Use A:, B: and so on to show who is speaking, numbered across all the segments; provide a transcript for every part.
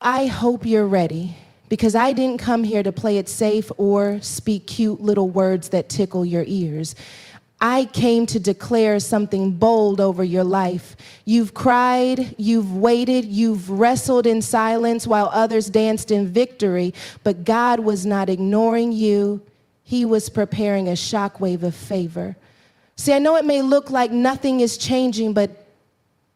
A: I hope you're ready, because I didn't come here to play it safe or speak cute little words that tickle your ears. I came to declare something bold over your life. You've cried, you've waited, you've wrestled in silence while others danced in victory, but God was not ignoring you. He was preparing a shockwave of favor. See, I know it may look like nothing is changing, but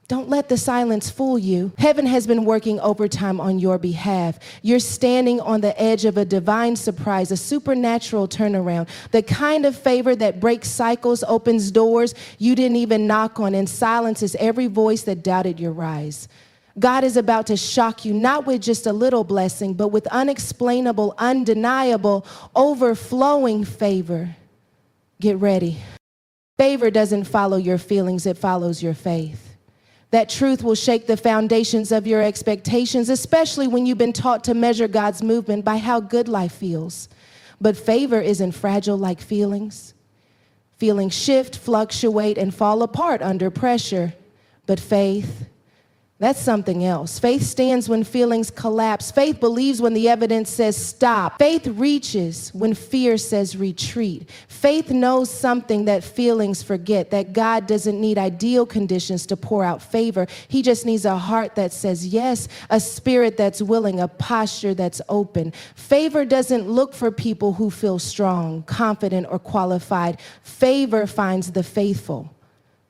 A: don't let the silence fool you. Heaven has been working overtime on your behalf. You're standing on the edge of a divine surprise, a supernatural turnaround, the kind of favor that breaks cycles, opens doors you didn't even knock on, and silences every voice that doubted your rise. God is about to shock you, not with just a little blessing, but with unexplainable, undeniable, overflowing favor. Get ready. Favor doesn't follow your feelings, it follows your faith. That truth will shake the foundations of your expectations, especially when you've been taught to measure God's movement by how good life feels. But favor isn't fragile like feelings. Feelings shift, fluctuate, and fall apart under pressure. But faith, that's something else. Faith stands when feelings collapse. Faith believes when the evidence says stop. Faith reaches when fear says retreat. Faith knows something that feelings forget, that God doesn't need ideal conditions to pour out favor. He just needs a heart that says yes, a spirit that's willing, a posture that's open. Favor doesn't look for people who feel strong, confident, or qualified. Favor finds the faithful.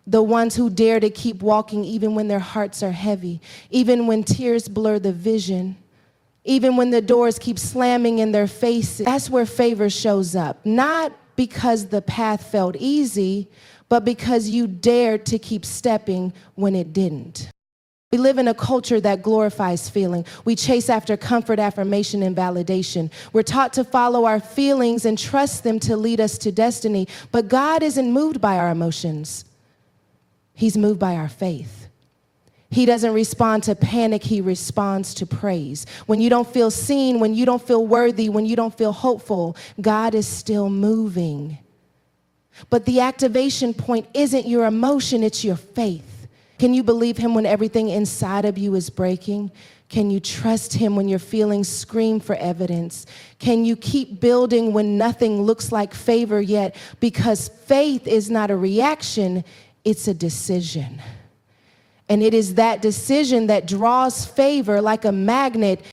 A: The ones who dare to keep walking even when their hearts are heavy, even when tears blur the vision, even when the doors keep slamming in their faces. That's where favor shows up, not because the path felt easy, but because you dared to keep stepping when it didn't. We live in a culture that glorifies feeling. We chase after comfort, affirmation, and validation. We're taught to follow our feelings and trust them to lead us to destiny, but God isn't moved by our emotions. He's moved by our faith. He doesn't respond to panic, he responds to praise. When you don't feel seen, when you don't feel worthy, when you don't feel hopeful, God is still moving. But the activation point isn't your emotion, it's your faith. Can you believe him when everything inside of you is breaking? Can you trust him when your feelings scream for evidence? Can you keep building when nothing looks like favor yet? Because faith is not a reaction, it's a decision. And it is that decision that draws favor like a magnet.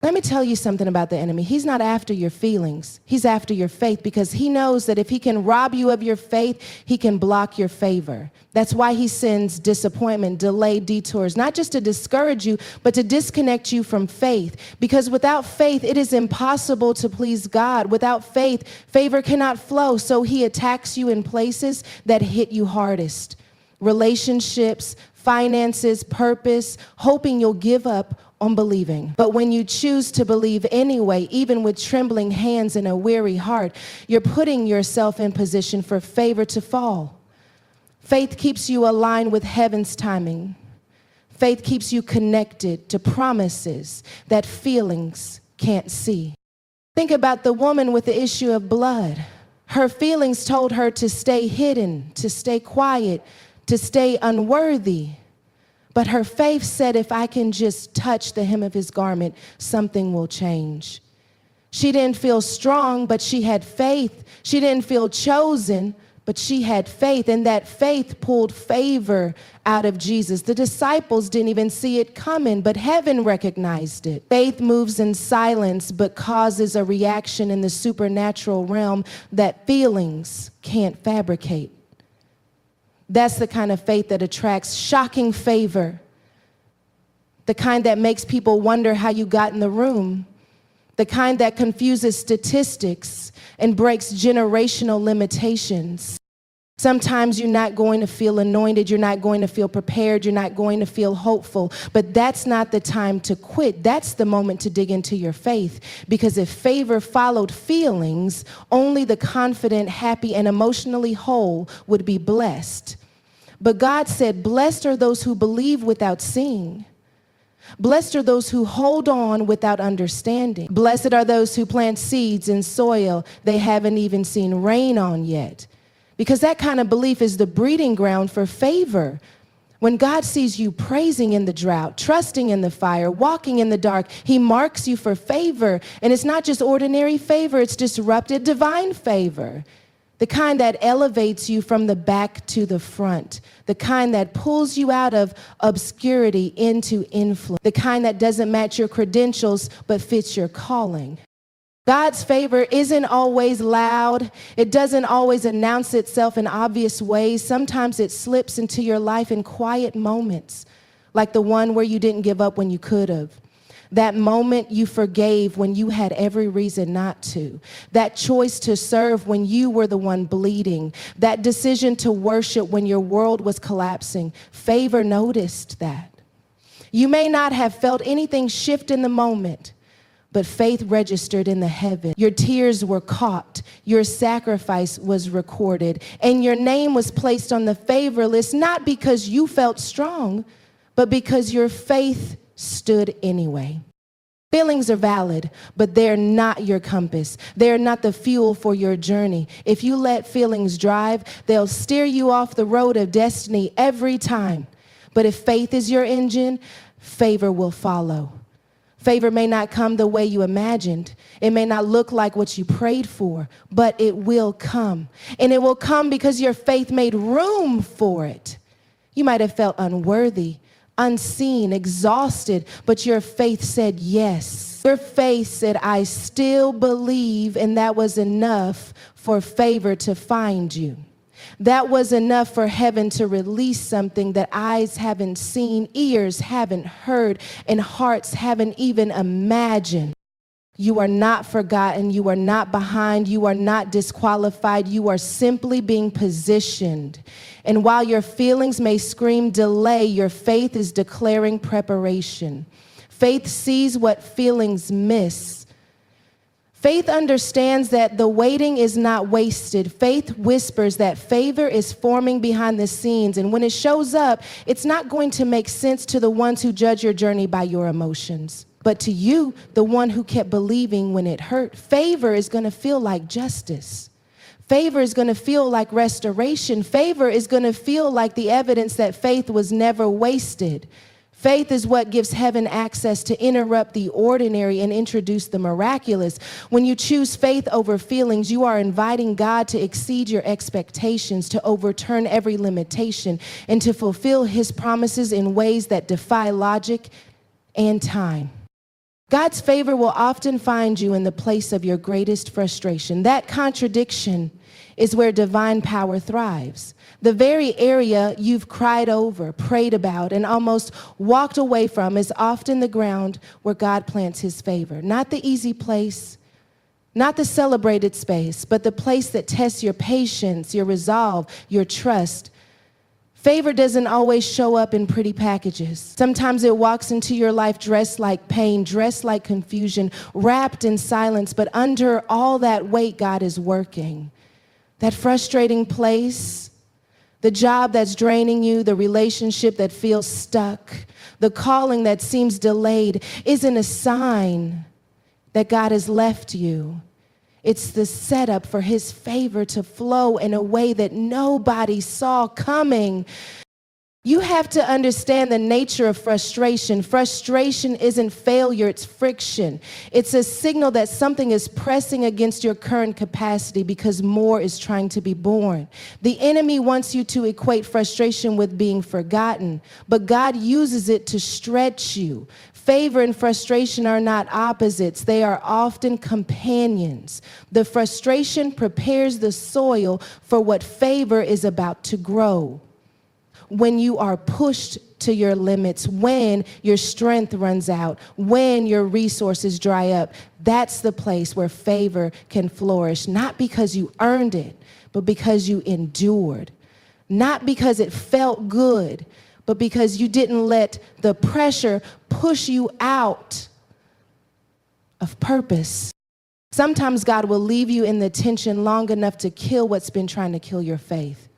A: Let me tell you something about the enemy. He's not after your feelings. He's after your faith, because he knows that if he can rob you of your faith, he can block your favor. That's why he sends disappointment, delay, detours, not just to discourage you, but to disconnect you from faith. Because without faith, it is impossible to please God. Without faith, favor cannot flow. So he attacks you in places that hit you hardest. Relationships, finances, purpose, hoping you'll give up on believing. But when you choose to believe anyway, even with trembling hands and a weary heart, you're putting yourself in position for favor to fall. Faith keeps you aligned with heaven's timing. Faith keeps you connected to promises that feelings can't see. Think about the woman with the issue of blood. Her feelings told her to stay hidden, to stay quiet, to stay unworthy. But her faith said, if I can just touch the hem of his garment, something will change. She didn't feel strong, but she had faith. She didn't feel chosen, but she had faith, and that faith pulled favor out of Jesus. The disciples didn't even see it coming, but heaven recognized it. Faith moves in silence, but causes a reaction in the supernatural realm that feelings can't fabricate. That's the kind of faith that attracts shocking favor, the kind that makes people wonder how you got in the room, the kind that confuses statistics and breaks generational limitations. Sometimes you're not going to feel anointed, you're not going to feel prepared, you're not going to feel hopeful, but that's not the time to quit. That's the moment to dig into your faith, because if favor followed feelings, only the confident, happy, and emotionally whole would be blessed. But God said, blessed are those who believe without seeing. Blessed are those who hold on without understanding. Blessed are those who plant seeds in soil they haven't even seen rain on yet. Because that kind of belief is the breeding ground for favor. When God sees you praising in the drought, trusting in the fire, walking in the dark, he marks you for favor. And it's not just ordinary favor, it's disrupted divine favor. The kind that elevates you from the back to the front. The kind that pulls you out of obscurity into influence. The kind that doesn't match your credentials but fits your calling. God's favor isn't always loud. It doesn't always announce itself in obvious ways. Sometimes it slips into your life in quiet moments, like the one where you didn't give up when you could have. That moment you forgave when you had every reason not to. That choice to serve when you were the one bleeding. That decision to worship when your world was collapsing. Favor noticed that. You may not have felt anything shift in the moment, but faith registered in the heaven. Your tears were caught, your sacrifice was recorded, and your name was placed on the favor list, not because you felt strong, but because your faith stood anyway. Feelings are valid, but they're not your compass. They're not the fuel for your journey. If you let feelings drive, they'll steer you off the road of destiny every time. But if faith is your engine, favor will follow. Favor may not come the way you imagined. It may not look like what you prayed for, but it will come. And it will come because your faith made room for it. You might have felt unworthy, unseen, exhausted, but your faith said yes. Your faith said, I still believe, and that was enough for favor to find you. That was enough for heaven to release something that eyes haven't seen, ears haven't heard, and hearts haven't even imagined. You are not forgotten. You are not behind. You are not disqualified. You are simply being positioned. And while your feelings may scream delay, your faith is declaring preparation. Faith sees what feelings miss. Faith understands that the waiting is not wasted. Faith whispers that favor is forming behind the scenes. And when it shows up, it's not going to make sense to the ones who judge your journey by your emotions. But to you, the one who kept believing when it hurt, favor is going to feel like justice. Favor is going to feel like restoration. Favor is going to feel like the evidence that faith was never wasted. Faith is what gives heaven access to interrupt the ordinary and introduce the miraculous. When you choose faith over feelings, you are inviting God to exceed your expectations, to overturn every limitation, and to fulfill his promises in ways that defy logic and time. God's favor will often find you in the place of your greatest frustration. That contradiction is where divine power thrives. The very area you've cried over, prayed about, and almost walked away from is often the ground where God plants his favor. Not the easy place, not the celebrated space, but the place that tests your patience, your resolve, your trust. Favor doesn't always show up in pretty packages. Sometimes it walks into your life dressed like pain, dressed like confusion, wrapped in silence, but under all that weight, God is working. That frustrating place, the job that's draining you, the relationship that feels stuck, the calling that seems delayed, isn't a sign that God has left you. It's the setup for his favor to flow in a way that nobody saw coming. You have to understand the nature of frustration. Frustration isn't failure, it's friction. It's a signal that something is pressing against your current capacity because more is trying to be born. The enemy wants you to equate frustration with being forgotten, but God uses it to stretch you. Favor and frustration are not opposites. They are often companions. The frustration prepares the soil for what favor is about to grow. When you are pushed to your limits, when your strength runs out, when your resources dry up, that's the place where favor can flourish, not because you earned it, but because you endured. Not because it felt good, but because you didn't let the pressure push you out of purpose. Sometimes God will leave you in the tension long enough to kill what's been trying to kill your faith.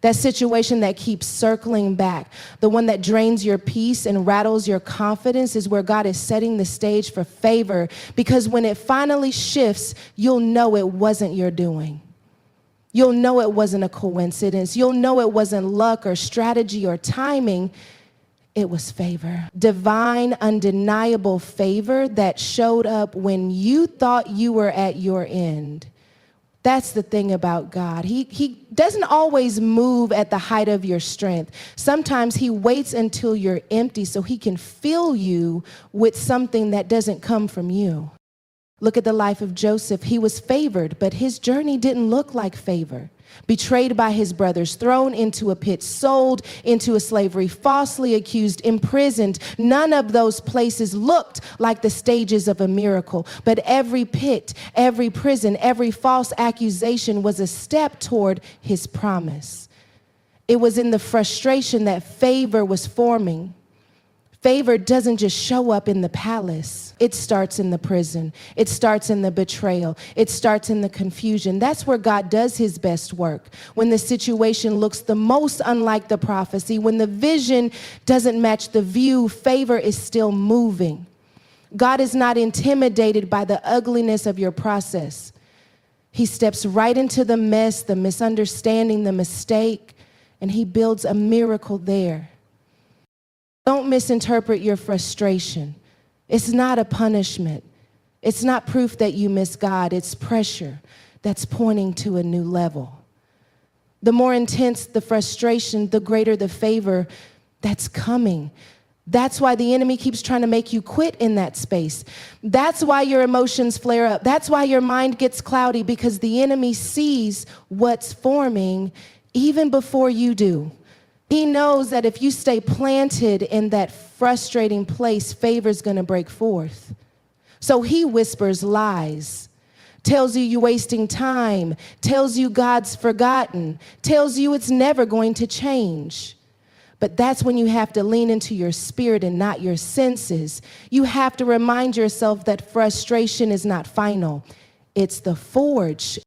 A: That situation that keeps circling back, the one that drains your peace and rattles your confidence, is where God is setting the stage for favor, because when it finally shifts, you'll know it wasn't your doing. You'll know it wasn't a coincidence. You'll know it wasn't luck or strategy or timing. It was favor. Divine, undeniable favor that showed up when you thought you were at your end. That's the thing about God. He doesn't always move at the height of your strength. Sometimes he waits until you're empty so he can fill you with something that doesn't come from you. Look at the life of Joseph. He was favored, but his journey didn't look like favor. Betrayed by his brothers, thrown into a pit, sold into a slavery, falsely accused, imprisoned. None of those places looked like the stages of a miracle. But every pit, every prison, every false accusation was a step toward his promise. It was in the frustration that favor was forming. Favor doesn't just show up in the palace. It starts in the prison. It starts in the betrayal. It starts in the confusion. That's where God does his best work. When the situation looks the most unlike the prophecy, when the vision doesn't match the view, favor is still moving. God is not intimidated by the ugliness of your process. He steps right into the mess, the misunderstanding, the mistake, and he builds a miracle there. Don't misinterpret your frustration. It's not a punishment. It's not proof that you miss God. It's pressure that's pointing to a new level. The more intense the frustration, the greater the favor that's coming. That's why the enemy keeps trying to make you quit in that space. That's why your emotions flare up. That's why your mind gets cloudy, because the enemy sees what's forming even before you do. He knows that if you stay planted in that frustrating place, favor's going to break forth. So he whispers lies, tells you you're wasting time, tells you God's forgotten, tells you it's never going to change. But that's when you have to lean into your spirit and not your senses. You have to remind yourself that frustration is not final. It's the forge.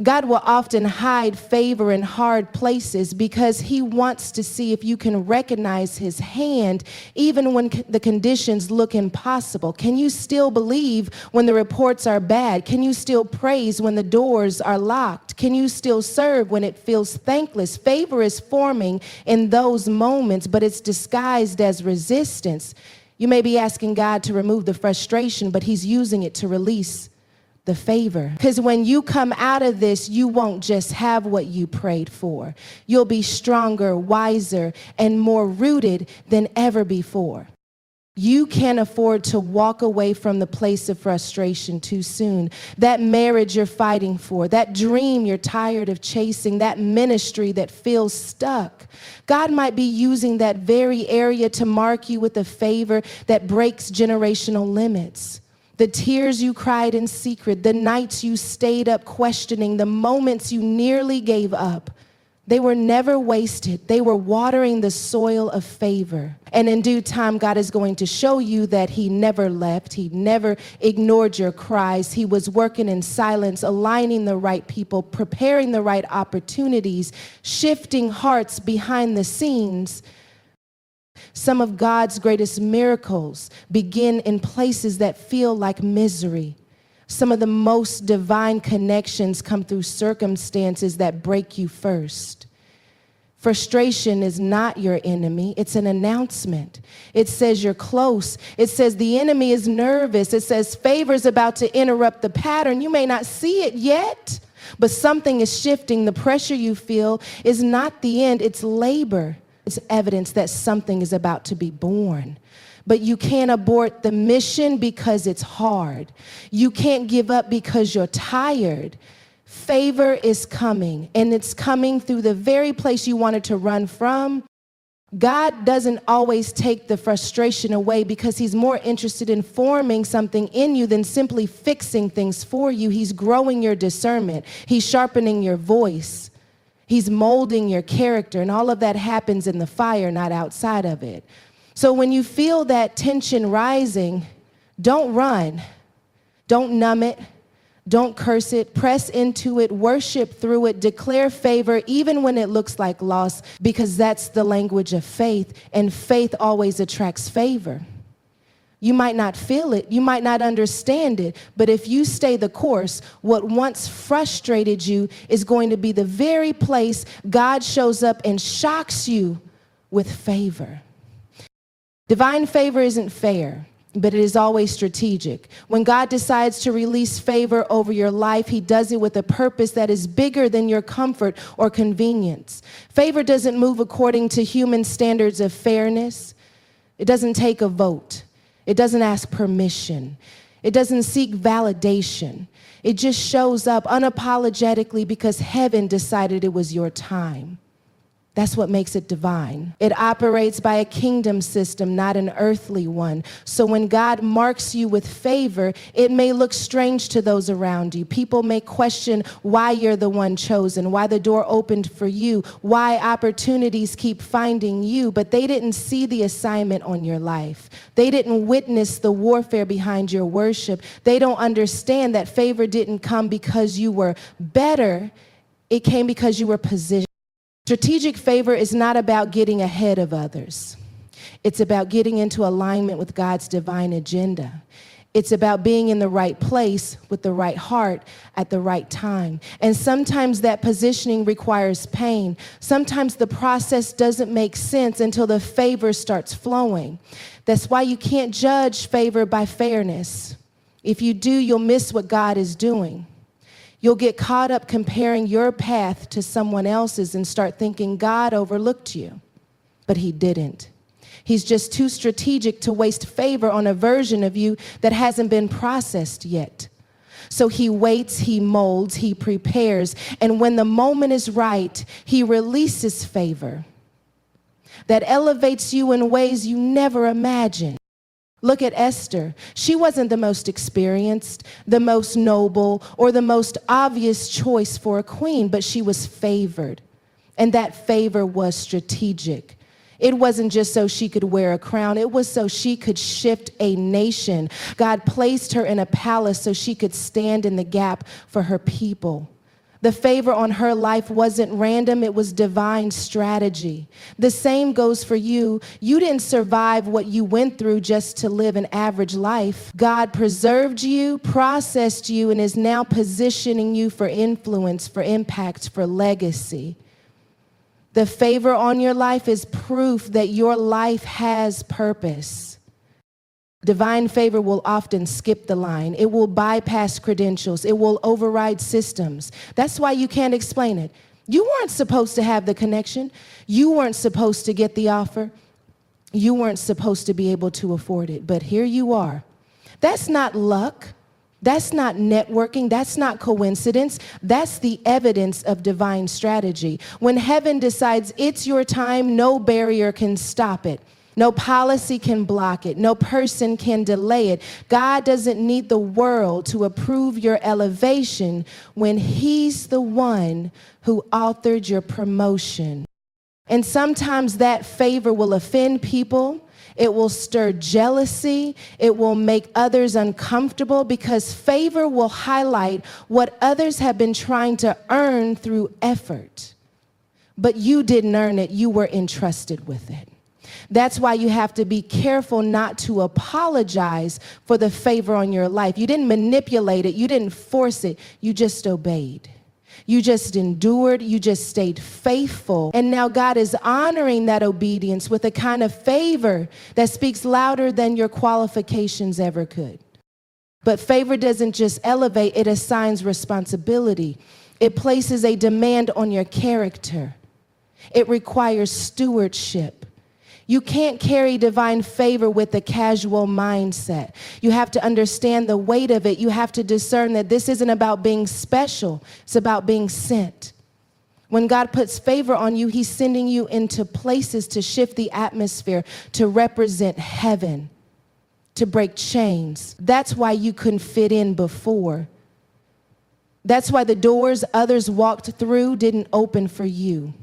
A: God will often hide favor in hard places because he wants to see if you can recognize his hand even when the conditions look impossible. Can you still believe when the reports are bad? Can you still praise when the doors are locked? Can you still serve when it feels thankless? Favor is forming in those moments, but it's disguised as resistance. You may be asking God to remove the frustration, but he's using it to release the favor. Because when you come out of this, you won't just have what you prayed for. You'll be stronger, wiser, and more rooted than ever before. You can't afford to walk away from the place of frustration too soon. That marriage you're fighting for, that dream you're tired of chasing, that ministry that feels stuck. God might be using that very area to mark you with a favor that breaks generational limits. The tears you cried in secret, the nights you stayed up questioning, the moments you nearly gave up, they were never wasted. They were watering the soil of favor. And in due time, God is going to show you that he never left. He never ignored your cries. He was working in silence, aligning the right people, preparing the right opportunities, shifting hearts behind the scenes. Some of God's greatest miracles begin in places that feel like misery. Some of the most divine connections come through circumstances that break you first. Frustration is not your enemy. It's an announcement. It says you're close. It says the enemy is nervous. It says favor's about to interrupt the pattern. You may not see it yet, but something is shifting. The pressure you feel is not the end. It's labor. It's evidence that something is about to be born. But you can't abort the mission because it's hard. You can't give up because you're tired. Favor is coming, and it's coming through the very place you wanted to run from. God doesn't always take the frustration away because he's more interested in forming something in you than simply fixing things for you. He's growing your discernment. He's sharpening your voice. He's molding your character, and all of that happens in the fire, not outside of it. So when you feel that tension rising, don't run. Don't numb it. Don't curse it. Press into it. Worship through it. Declare favor even when it looks like loss, because that's the language of faith, and faith always attracts favor. You might not feel it, you might not understand it, but if you stay the course, what once frustrated you is going to be the very place God shows up and shocks you with favor. Divine favor isn't fair, but it is always strategic. When God decides to release favor over your life, he does it with a purpose that is bigger than your comfort or convenience. Favor doesn't move according to human standards of fairness. It doesn't take a vote. It doesn't ask permission. It doesn't seek validation. It just shows up unapologetically because heaven decided it was your time. That's what makes it divine. It operates by a kingdom system, not an earthly one. So when God marks you with favor, it may look strange to those around you. People may question why you're the one chosen, why the door opened for you, why opportunities keep finding you, but they didn't see the assignment on your life. They didn't witness the warfare behind your worship. They don't understand that favor didn't come because you were better. It came because you were positioned. Strategic favor is not about getting ahead of others. It's about getting into alignment with God's divine agenda. It's about being in the right place with the right heart at the right time. And sometimes that positioning requires pain. Sometimes the process doesn't make sense until the favor starts flowing. That's why you can't judge favor by fairness. If you do, you'll miss what God is doing. You'll get caught up comparing your path to someone else's and start thinking God overlooked you. But he didn't. He's just too strategic to waste favor on a version of you that hasn't been processed yet. So he waits, he molds, he prepares, and when the moment is right, he releases favor that elevates you in ways you never imagined. Look at Esther. She wasn't the most experienced, the most noble, or the most obvious choice for a queen, but she was favored. And that favor was strategic. It wasn't just so she could wear a crown. It was so she could shift a nation. God placed her in a palace so she could stand in the gap for her people. The favor on her life wasn't random, it was divine strategy. The same goes for you. You didn't survive what you went through just to live an average life. God preserved you, processed you, and is now positioning you for influence, for impact, for legacy. The favor on your life is proof that your life has purpose. Divine favor will often skip the line. It will bypass credentials. It will override systems. That's why you can't explain it. You weren't supposed to have the connection. You weren't supposed to get the offer. You weren't supposed to be able to afford it. But here you are. That's not luck. That's not networking. That's not coincidence. That's the evidence of divine strategy. When heaven decides it's your time, no barrier can stop it. No policy can block it. No person can delay it. God doesn't need the world to approve your elevation when he's the one who authored your promotion. And sometimes that favor will offend people. It will stir jealousy. It will make others uncomfortable because favor will highlight what others have been trying to earn through effort. But you didn't earn it. You were entrusted with it. That's why you have to be careful not to apologize for the favor on your life. You didn't manipulate it. You didn't force it. You just obeyed. You just endured. You just stayed faithful. And now God is honoring that obedience with a kind of favor that speaks louder than your qualifications ever could. But favor doesn't just elevate. It assigns responsibility. It places a demand on your character. It requires stewardship. You can't carry divine favor with a casual mindset. You have to understand the weight of it. You have to discern that this isn't about being special. It's about being sent. When God puts favor on you, he's sending you into places to shift the atmosphere, to represent heaven, to break chains. That's why you couldn't fit in before. That's why the doors others walked through didn't open for you.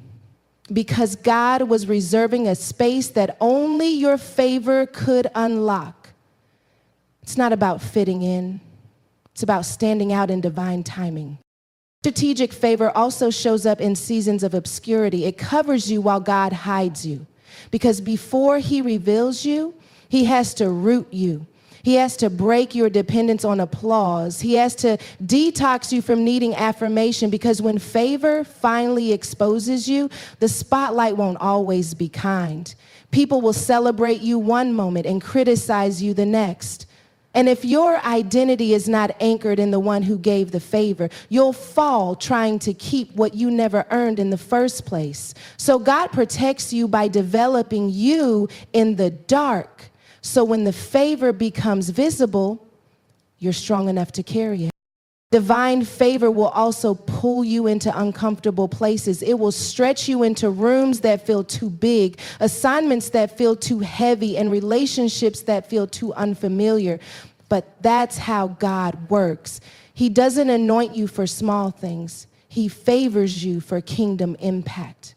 A: Because God was reserving a space that only your favor could unlock. It's not about fitting in. It's about standing out in divine timing. Strategic favor also shows up in seasons of obscurity. It covers you while God hides you. Because before he reveals you, he has to root you. He has to break your dependence on applause. He has to detox you from needing affirmation, because when favor finally exposes you, the spotlight won't always be kind. People will celebrate you one moment and criticize you the next. And if your identity is not anchored in the one who gave the favor, you'll fall trying to keep what you never earned in the first place. So God protects you by developing you in the dark. So when the favor becomes visible, you're strong enough to carry it. Divine favor will also pull you into uncomfortable places. It will stretch you into rooms that feel too big, assignments that feel too heavy, and relationships that feel too unfamiliar. But that's how God works. He doesn't anoint you for small things. He favors you for kingdom impact.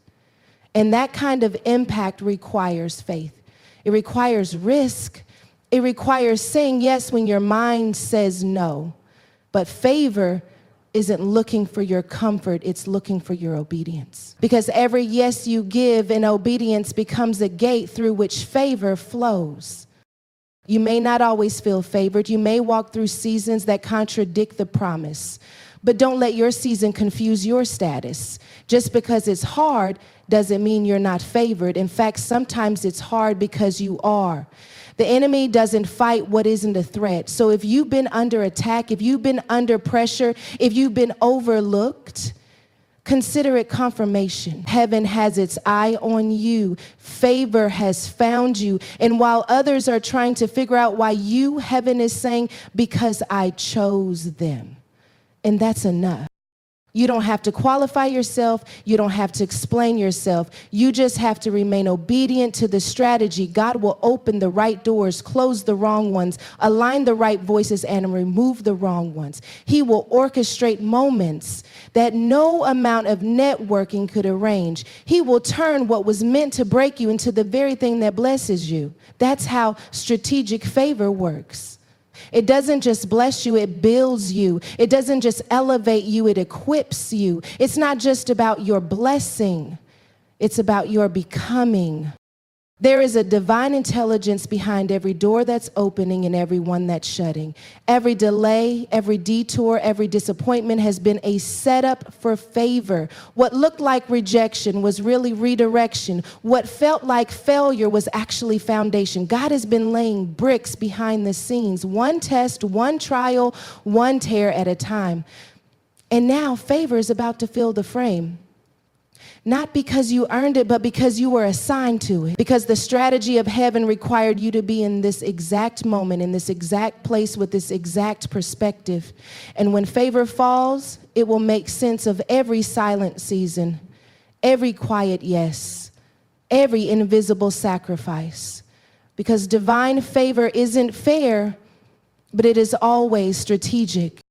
A: And that kind of impact requires faith. It requires risk. It requires saying yes when your mind says no. But favor isn't looking for your comfort, it's looking for your obedience. Because every yes you give in obedience becomes a gate through which favor flows. You may not always feel favored. You may walk through seasons that contradict the promise. But don't let your season confuse your status. Just because it's hard doesn't mean you're not favored. In fact, sometimes it's hard because you are. The enemy doesn't fight what isn't a threat. So if you've been under attack, if you've been under pressure, if you've been overlooked, consider it confirmation. Heaven has its eye on you. Favor has found you. And while others are trying to figure out why you, heaven is saying, because I chose them. And that's enough. You don't have to qualify yourself. You don't have to explain yourself. You just have to remain obedient to the strategy. God will open the right doors, close the wrong ones, align the right voices, and remove the wrong ones. He will orchestrate moments that no amount of networking could arrange. He will turn what was meant to break you into the very thing that blesses you. That's how strategic favor works. It doesn't just bless you, it builds you. It doesn't just elevate you, it equips you. It's not just about your blessing, it's about your becoming. There is a divine intelligence behind every door that's opening and every one that's shutting. Every delay, every detour, every disappointment has been a setup for favor. What looked like rejection was really redirection. What felt like failure was actually foundation. God has been laying bricks behind the scenes, one test, one trial, one tear at a time. And now favor is about to fill the frame. Not because you earned it, but because you were assigned to it. Because the strategy of heaven required you to be in this exact moment, in this exact place, with this exact perspective. And when favor falls, it will make sense of every silent season, every quiet yes, every invisible sacrifice. Because divine favor isn't fair, but it is always strategic.